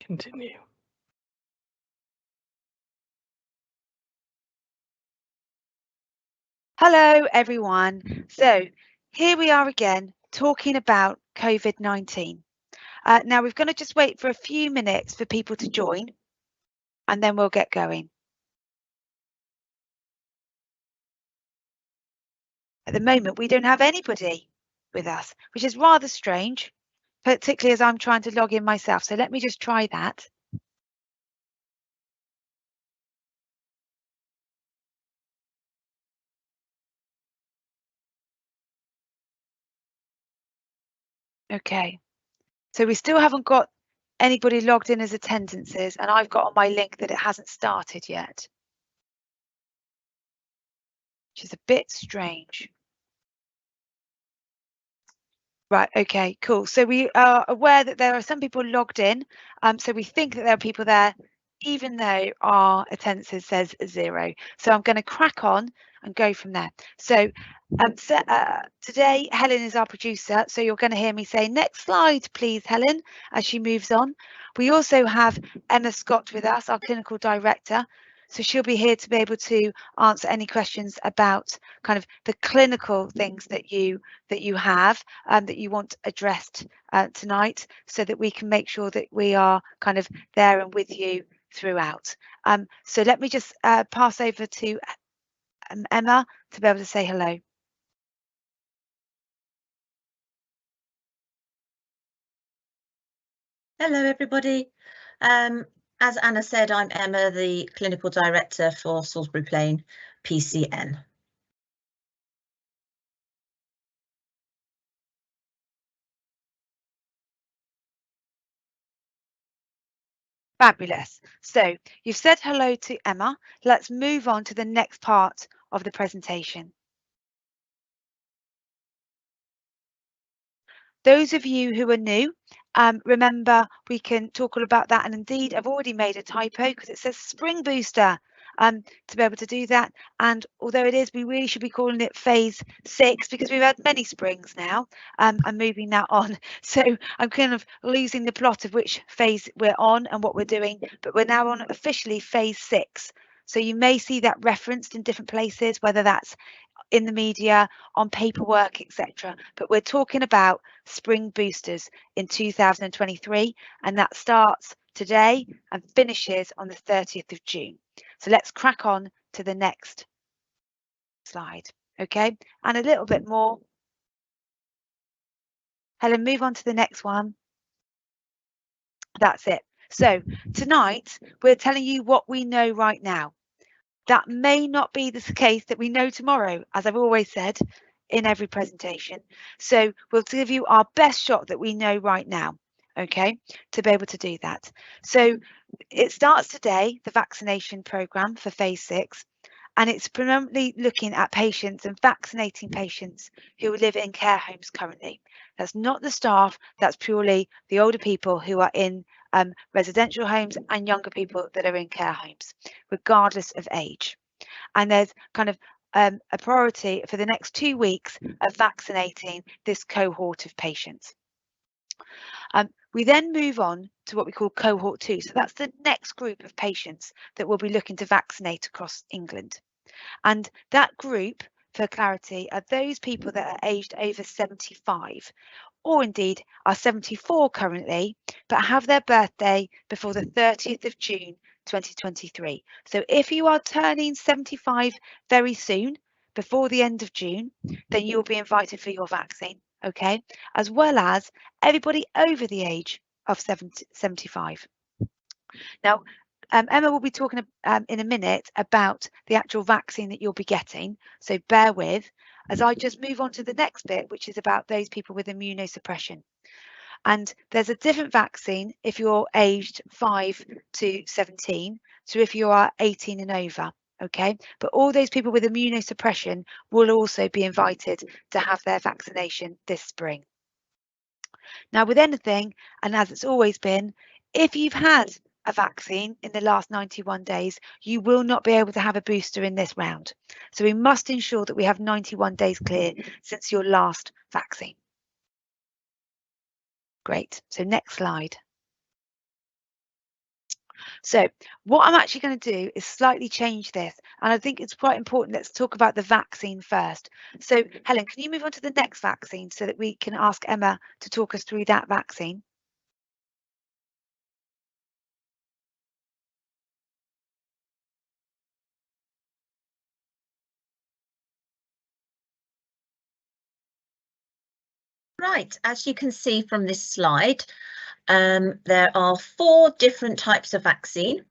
Continue. Hello, everyone. So here we are again talking about COVID-19. Now we're going to just wait for a few minutes for people to join and then we'll get going. At the moment, we don't have anybody with us, which is rather strange, particularly as I'm trying to log in myself. So let me just try that. Okay, so we still haven't got anybody logged in as attendances, and I've got on my link that it hasn't started yet, which is a bit strange. Right, okay, cool. So we are aware that there are some people logged in, so we think that there are people there, even though our attendances says 0. So I'm going to crack on and go from there. So, today, Helen is our producer, so you're going to hear me say, next slide, please, Helen, as she moves on. We also have Emma Scott with us, our clinical director. So she'll be here to be able to answer any questions about kind of the clinical things that you have that you want addressed tonight, so that we can make sure that we are kind of there and with you throughout. So let me just pass over to Emma to be able to say hello. Hello, everybody. As Anna said, I'm Emma, the Clinical Director for Salisbury Plain PCN. Fabulous. So you've said hello to Emma. Let's move on to the next part of the presentation. Those of you who are new, remember we can talk all about that, and indeed I've already made a typo because it says spring booster to be able to do that, and although it is, we really should be calling it phase 6 because we've had many springs now. I'm moving that on, so I'm kind of losing the plot of which phase we're on and what we're doing, but we're now on officially phase 6. So you may see that referenced in different places, whether that's in the media, on paperwork, etc. But we're talking about spring boosters in 2023, and that starts today and finishes on the 30th of June. So let's crack on to the next slide, okay? And a little bit more. Helen, move on to the next one. That's it. So tonight, we're telling you what we know right now. That may not be the case that we know tomorrow, as I've always said in every presentation. So we'll give you our best shot that we know right now, okay, to be able to do that. So it starts today, the vaccination programme for phase 6, and it's predominantly looking at patients and vaccinating patients who live in care homes currently. That's not the staff, that's purely the older people who are in residential homes and younger people that are in care homes, regardless of age. And there's kind of a priority for the next 2 weeks of vaccinating this cohort of patients. We then move on to what we call cohort 2. So that's the next group of patients that we'll be looking to vaccinate across England. And that group, for clarity, are those people that are aged over 75, or indeed are 74 currently, but have their birthday before the 30th of June 2023. So if you are turning 75 very soon, before the end of June, then you'll be invited for your vaccine, okay? As well as everybody over the age of 75. Now, Emma will be talking in a minute about the actual vaccine that you'll be getting, so bear with as I just move on to the next bit, which is about those people with immunosuppression. And there's a different vaccine if you're aged 5 to 17, so if you are 18 and over, okay? But all those people with immunosuppression will also be invited to have their vaccination this spring. Now, with anything, and as it's always been, if you've had a vaccine in the last 91 days, you will not be able to have a booster in this round. So we must ensure that we have 91 days clear since your last vaccine. Great. So next slide. So what I'm actually going to do is slightly change this, and I think it's quite important. Let's talk about the vaccine first. So Helen, can you move on to the next vaccine so that we can ask Emma to talk us through that vaccine? Right, as you can see from this slide, there are 4 different types of vaccine.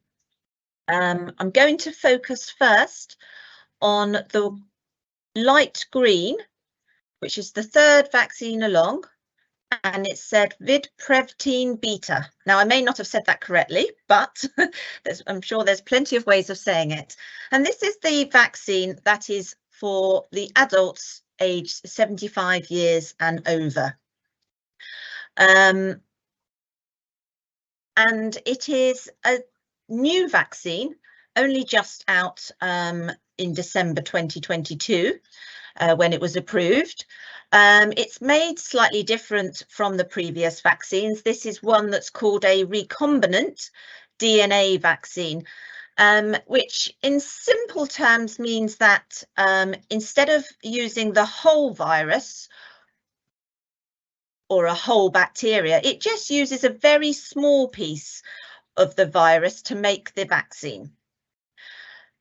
I'm going to focus first on the light green, which is the 3rd vaccine along, and it said Vidprevtine beta. Now, I may not have said that correctly, but I'm sure there's plenty of ways of saying it. And this is the vaccine that is for the adults aged 75 years and over. And it is a new vaccine, only just out in December 2022, when it was approved. It's made slightly different from the previous vaccines. This is one that's called a recombinant DNA vaccine, which in simple terms means that instead of using the whole virus or a whole bacteria, it just uses a very small piece of the virus to make the vaccine.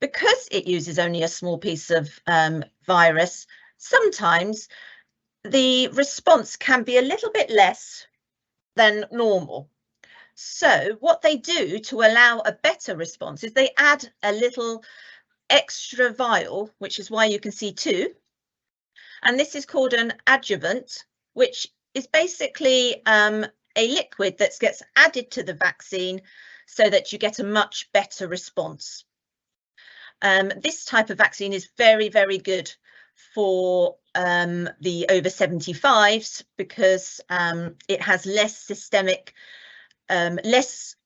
Because it uses only a small piece of virus, sometimes the response can be a little bit less than normal. So what they do to allow a better response is they add a little extra vial, which is why you can see 2. And this is called an adjuvant, which is basically a liquid that gets added to the vaccine so that you get a much better response. This type of vaccine is very, very good for the over 75s because it has less systemic, less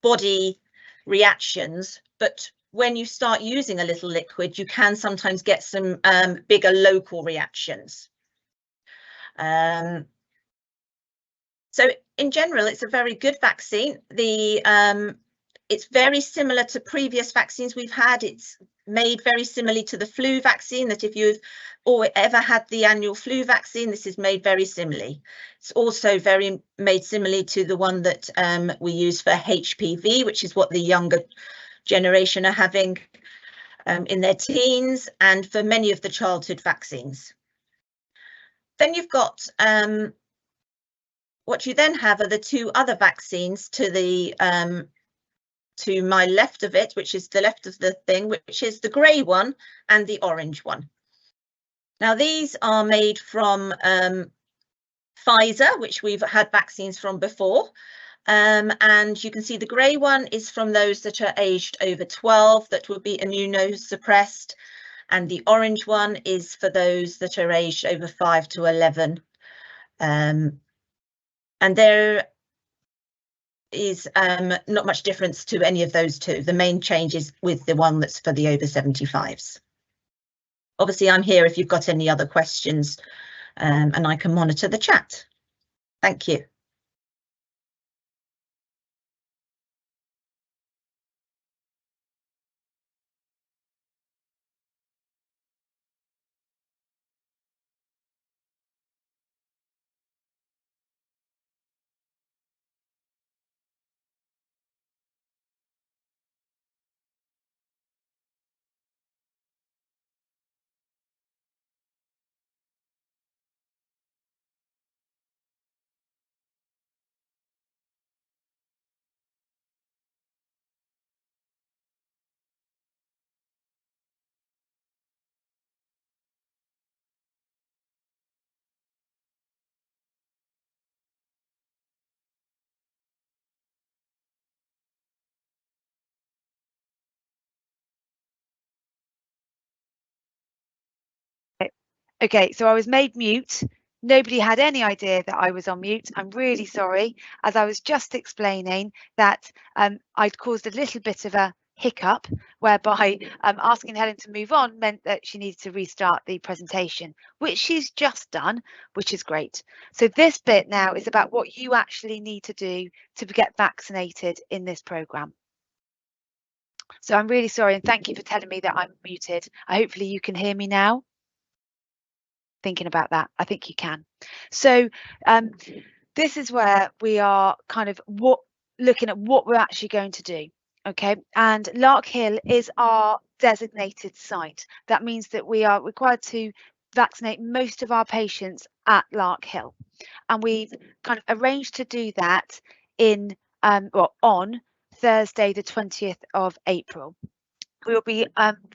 body reactions, but when you start using a little liquid, you can sometimes get some bigger local reactions. So in general, it's a very good vaccine. It's very similar to previous vaccines we've had. It's made very similarly to the flu vaccine, that if you've ever had the annual flu vaccine, this is made very similarly. It's also very made similarly to the one that we use for HPV, which is what the younger generation are having in their teens, and for many of the childhood vaccines. Then you've got what you then have are the 2 other vaccines to my left of it, which is the left of the thing, which is the grey one and the orange one. Now, these are made from Pfizer, which we've had vaccines from before. And you can see the grey one is from those that are aged over 12 that will be immunosuppressed. And the orange one is for those that are aged over 5 to 11. And there is not much difference to any of those 2. The main change is with the one that's for the over 75s. Obviously, I'm here if you've got any other questions, and I can monitor the chat. Thank you. Okay, so I was made mute. Nobody had any idea that I was on mute. I'm really sorry, as I was just explaining that I'd caused a little bit of a hiccup whereby asking Helen to move on meant that she needed to restart the presentation, which she's just done, which is great. So this bit now is about what you actually need to do to get vaccinated in this programme. So I'm really sorry, and thank you for telling me that I'm muted. Hopefully you can hear me now. Thinking about that, I think you can. So this is where we are kind of looking at what we're actually going to do. Okay, and Lark Hill is our designated site. That means that we are required to vaccinate most of our patients at Lark Hill, and we've kind of arranged to do that in on Thursday the 20th of April. We will be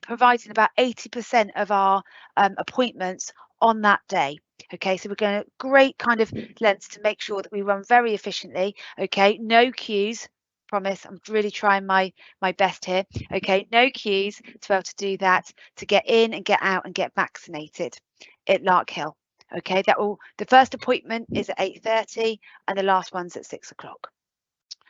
providing about 80% of our appointments on that day. Okay, so we're going to great kind of lengths to make sure that we run very efficiently. Okay, no queues. Promise, I'm really trying my best here. Okay, no queues to be able to do that, to get in and get out and get vaccinated at Lark Hill. Okay, the first appointment is at 8:30 and the last one's at 6 o'clock.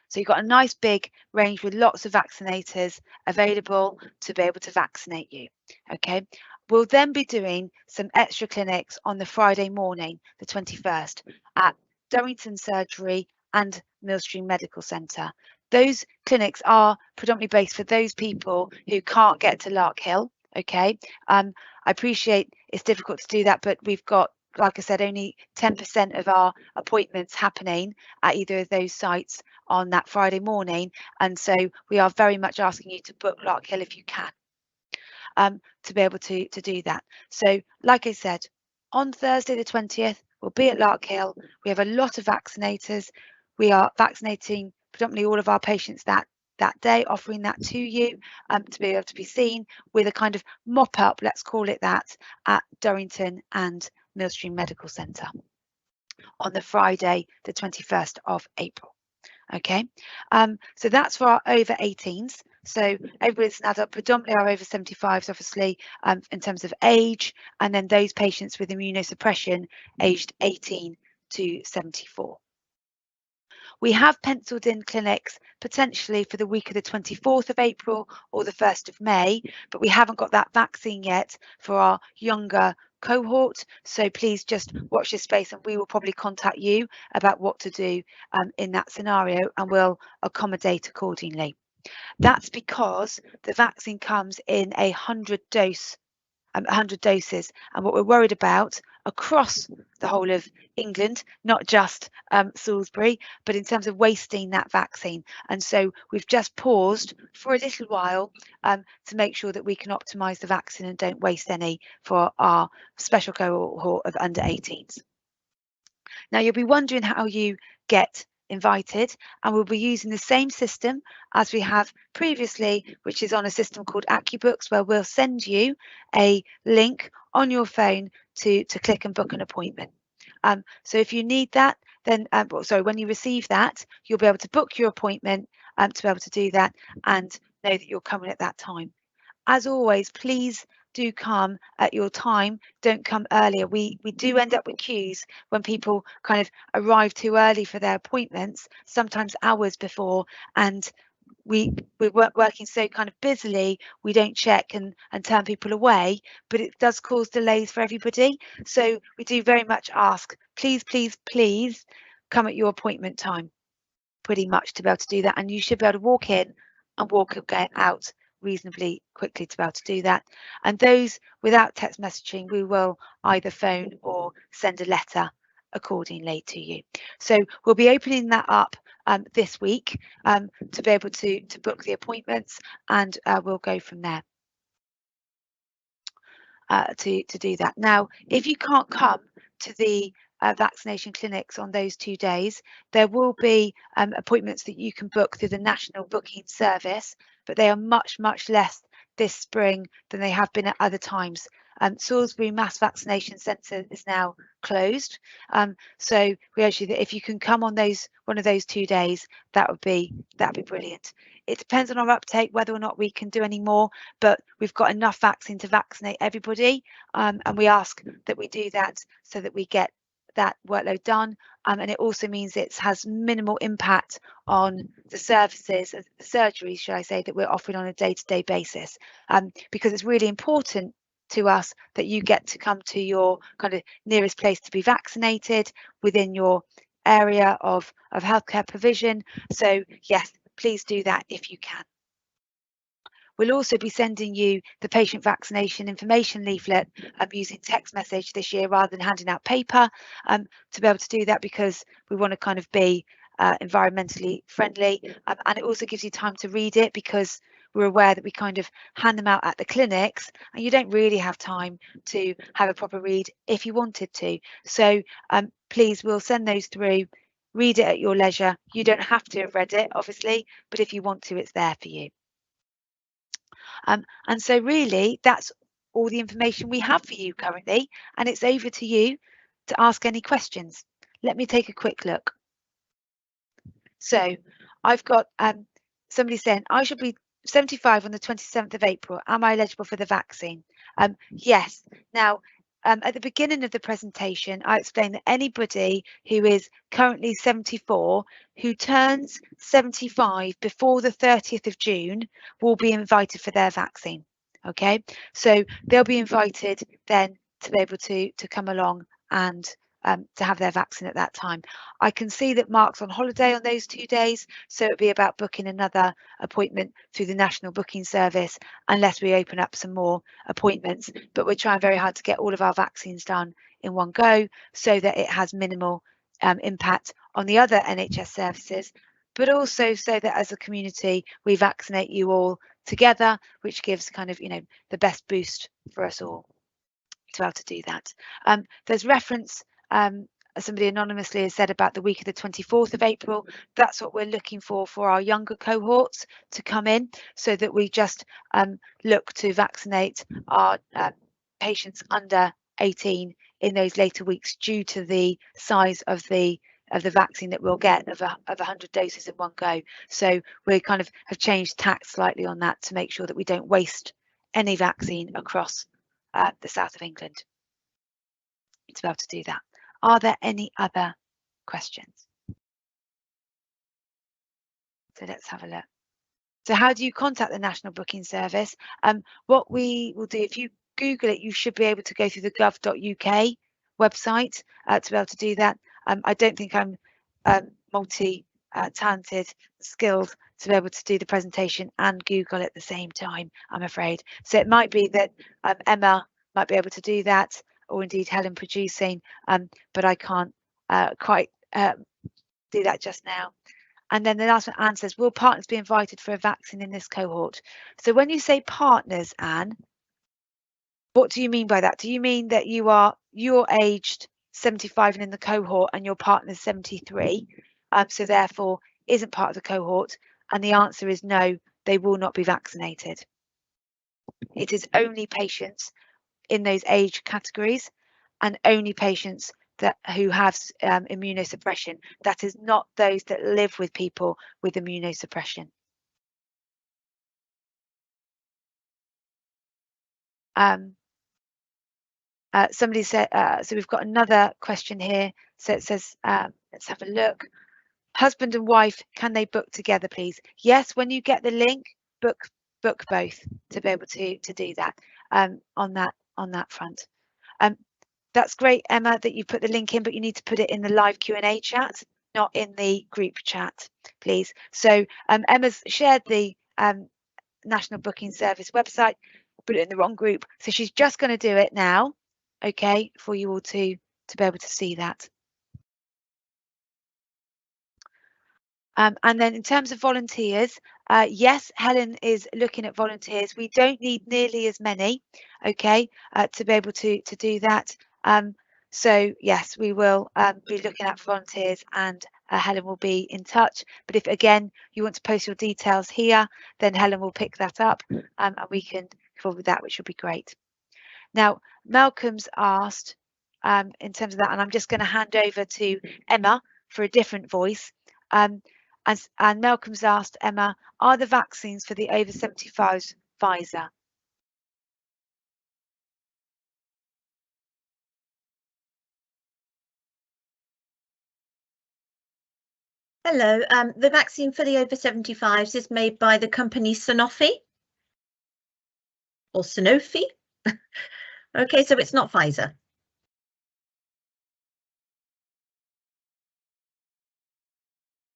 So you've got a nice big range with lots of vaccinators available to be able to vaccinate you. Okay. We'll then be doing some extra clinics on the Friday morning, the 21st, at Durrington Surgery and Millstream Medical Centre. Those clinics are predominantly based for those people who can't get to Lark Hill. Okay. I appreciate it's difficult to do that, but we've got, like I said, only 10% of our appointments happening at either of those sites on that Friday morning, and so we are very much asking you to book Lark Hill if you can, to be able to do that. So like I said, on Thursday the 20th we'll be at Lark Hill. We have a lot of vaccinators. We are vaccinating predominantly all of our patients that day, offering that to you to be able to be seen with a kind of mop up, let's call it that, at Durrington and Millstream Medical Centre on the Friday the 21st of April. Okay, so that's for our over 18s. So everybody's an adult, predominantly our over 75s, obviously, in terms of age, and then those patients with immunosuppression aged 18 to 74. We have penciled in clinics potentially for the week of the 24th of April or the 1st of May, but we haven't got that vaccine yet for our younger cohort. So please just watch this space and we will probably contact you about what to do in that scenario, and we'll accommodate accordingly. That's because the vaccine comes in 100 doses, and what we're worried about across the whole of England, not just Salisbury, but in terms of wasting that vaccine. And so we've just paused for a little while to make sure that we can optimise the vaccine and don't waste any for our special cohort of under 18s. Now you'll be wondering how you get invited, and we'll be using the same system as we have previously, which is on a system called AccuBooks, where we'll send you a link on your phone to click and book an appointment. So if you need that, then when you receive that, you'll be able to book your appointment to be able to do that and know that you're coming at that time. As always, please do come at your time. Don't come earlier. We do end up with queues when people kind of arrive too early for their appointments, sometimes hours before, and we're working so kind of busily, we don't check and turn people away, but it does cause delays for everybody. So we do very much ask, please come at your appointment time, pretty much, to be able to do that. And you should be able to walk in and walk out reasonably quickly to be able to do that. And those without text messaging, we will either phone or send a letter accordingly to you. So we'll be opening that up this week to be able to book the appointments, and we'll go from there to do that. Now, if you can't come to the vaccination clinics on those 2 days, there will be appointments that you can book through the National Booking Service, but they are much less this spring than they have been at other times. Salisbury Mass Vaccination Centre is now closed, so we urge you that if you can come on one of those 2 days, that'd be brilliant. It depends on our uptake whether or not we can do any more, but we've got enough vaccine to vaccinate everybody, and we ask that we do that so that we get that workload done, and it also means it has minimal impact on the services, the surgeries, should I say, that we're offering on a day-to-day basis, because it's really important to us that you get to come to your kind of nearest place to be vaccinated within your area of healthcare provision. So yes, please do that if you can. We'll also be sending you the patient vaccination information leaflet using text message this year rather than handing out paper, to be able to do that, because we want to kind of be environmentally friendly, and it also gives you time to read it, because we're aware that we kind of hand them out at the clinics and you don't really have time to have a proper read if you wanted to. So please, we'll send those through. Read it at your leisure. You don't have to have read it, obviously, but if you want to, it's there for you. And so really, that's all the information we have for you currently, and it's over to you to ask any questions. Let me take a quick look. So I've got somebody saying, I should be 75 on the 27th of April. Am I eligible for the vaccine? Yes. Now, at the beginning of the presentation, I explained that anybody who is currently 74, who turns 75 before the 30th of June, will be invited for their vaccine. Okay, so they'll be invited then to be able to come along and to have their vaccine at that time. I can see that Mark's on holiday on those 2 days, so it'll be about booking another appointment through the National Booking Service, unless we open up some more appointments. But we're trying very hard to get all of our vaccines done in one go, so that it has minimal impact on the other NHS services, but also so that as a community we vaccinate you all together, which gives kind of, you know, the best boost for us all to be able to do that. There's reference, somebody anonymously has said about the week of the 24th of April. That's what we're looking for our younger cohorts to come in, so that we just look to vaccinate our patients under 18 in those later weeks, due to the size of the vaccine that we'll get of 100 doses in one go. So we kind of have changed tack slightly on that to make sure that we don't waste any vaccine across the south of England to be able to do that. Are there any other questions? So let's have a look. So how do you contact the National Booking Service? What we will do, if you Google it, you should be able to go through the gov.uk website to be able to do that. I don't think I'm multi-talented, skilled to be able to do the presentation and Google at the same time, I'm afraid. So it might be that Emma might be able to do that, or indeed Helen producing, but I can't quite do that just now. And then the last one, Anne says, will partners be invited for a vaccine in this cohort? So when you say partners, Anne, what do you mean by that? Do you mean that you're aged 75 and in the cohort and your partner's 73, so therefore isn't part of the cohort? And the answer is no, they will not be vaccinated. It is only patients in those age categories, and only patients who have immunosuppression. That is not those that live with people with immunosuppression. Somebody said, so we've got another question here. So it says, let's have a look. Husband and wife, can they book together, please? Yes, when you get the link, book both to be able to do that on that front. That's great, Emma, that you put the link in, but you need to put it in the live Q&A chat, not in the group chat, please. So Emma's shared the National Booking Service website, put it in the wrong group. So she's just going to do it now, okay, for you all to be able to see that. And then in terms of volunteers, yes, Helen is looking at volunteers. We don't need nearly as many, okay, to be able to do that. So yes, we will be looking at volunteers, and Helen will be in touch. But if again you want to post your details here, then Helen will pick that up, and we can forward with that, which will be great. Now, Malcolm's asked in terms of that, and I'm just going to hand over to Emma for a different voice. And Malcolm's asked, Emma, are the vaccines for the over 75s Pfizer? Hello, the vaccine for the over 75s is made by the company Sanofi or Sanofi. Okay, so it's not Pfizer.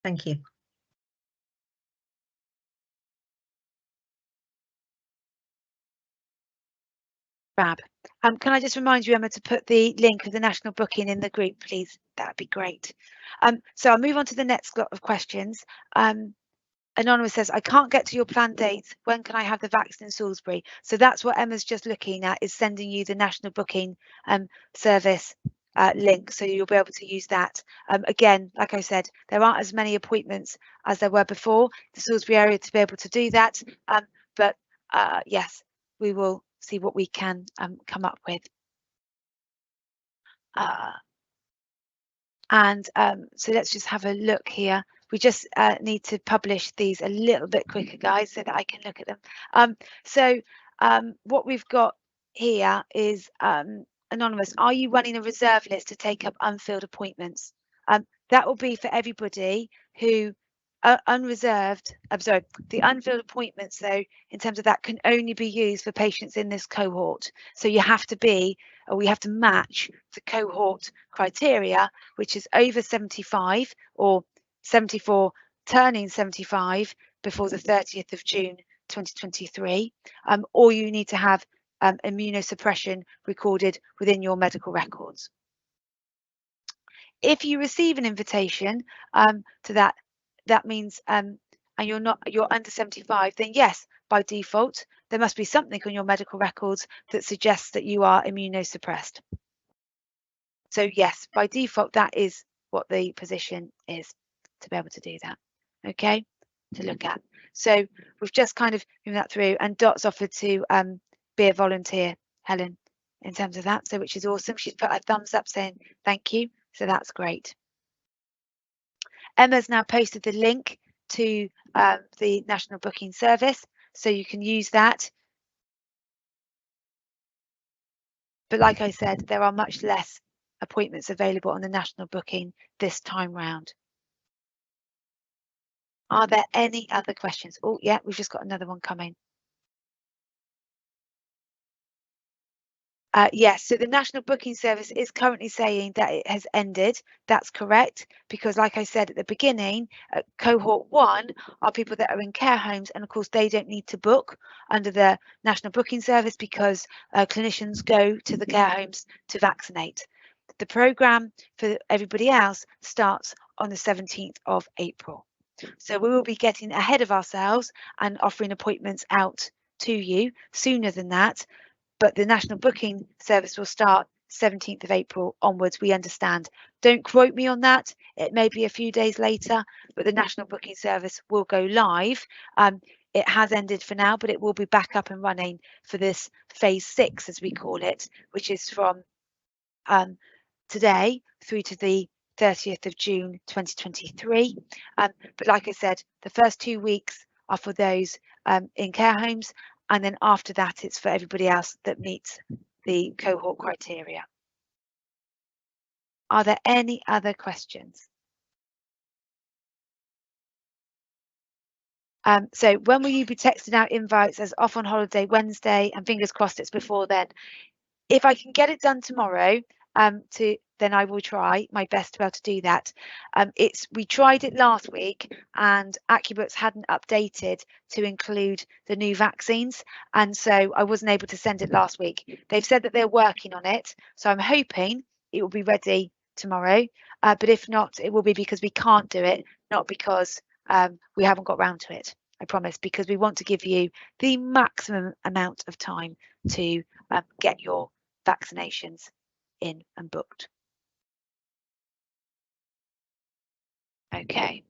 Thank you. Fab. Can I just remind you, Emma, to put the link of the national booking in the group, please? That'd be great. So I'll move on to the next lot of questions. Anonymous says, I can't get to your planned dates. When can I have the vaccine in Salisbury? So that's what Emma's just looking at, is sending you the national booking service link, so you'll be able to use that. Again, like I said, there aren't as many appointments as there were before the Salisbury area to be able to do that. But yes, we will see what we can come up with. So let's just have a look here. We just need to publish these a little bit quicker, guys, so that I can look at them. What we've got here is Anonymous, are you running a reserve list to take up unfilled appointments? That will be for everybody who unreserved, I'm sorry, the unfilled appointments, though, in terms of that, can only be used for patients in this cohort. So you have to be, or we have to match the cohort criteria, which is over 75 or 74 turning 75 before the 30th of June 2023, or you need to have immunosuppression recorded within your medical records. If you receive an invitation to that means and you're under 75, then yes, by default there must be something on your medical records that suggests that you are immunosuppressed. So yes, by default that is what the position is, to be able to do that. Okay, to look at. So we've just kind of moved that through, and Dot's offered to be a volunteer, Helen, in terms of that, so which is awesome. She's put a thumbs up saying thank you, so that's great. Emma's now posted the link to the national booking service, so you can use that. But like I said, there are much less appointments available on the national booking this time round. Are there any other questions? Oh yeah, we've just got another one coming. Yes, so the national booking service is currently saying that it has ended. That's correct, because like I said at the beginning, cohort 1 are people that are in care homes, and of course they don't need to book under the national booking service because clinicians go to the care homes to vaccinate. The programme for everybody else starts on the 17th of April. So we will be getting ahead of ourselves and offering appointments out to you sooner than that. But the national booking service will start 17th of April onwards, we understand. Don't quote me on that. It may be a few days later, but the national booking service will go live. It has ended for now, but it will be back up and running for this phase 6, as we call it, which is from today through to the 30th of June 2023. But like I said, the first 2 weeks are for those in care homes, and then after that it's for everybody else that meets the cohort criteria. Are there any other questions? So when will you be texting out invites as off on holiday Wednesday, and fingers crossed it's before then? If I can get it done tomorrow, then I will try my best to be able to do that. We tried it last week and AccuBooks hadn't updated to include the new vaccines, and so I wasn't able to send it last week. They've said that they're working on it, so I'm hoping it will be ready tomorrow, but if not, it will be because we can't do it, not because we haven't got round to it, I promise, because we want to give you the maximum amount of time to get your vaccinations in and booked. Okay.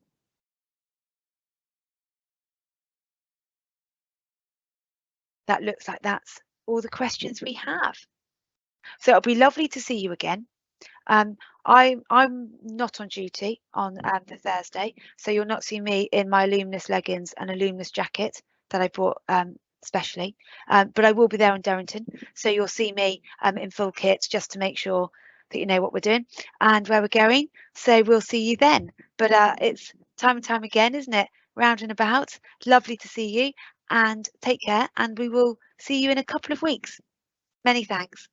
That looks like that's all the questions we have. So it'll be lovely to see you again. I'm not on duty on the Thursday, so you'll not see me in my luminous leggings and a luminous jacket that I bought specially, but I will be there in Durrington, so you'll see me in full kit just to make sure that you know what we're doing and where we're going. So we'll see you then. But it's time and time again, isn't it? Round and about. Lovely to see you, and take care, and we will see you in a couple of weeks. Many thanks.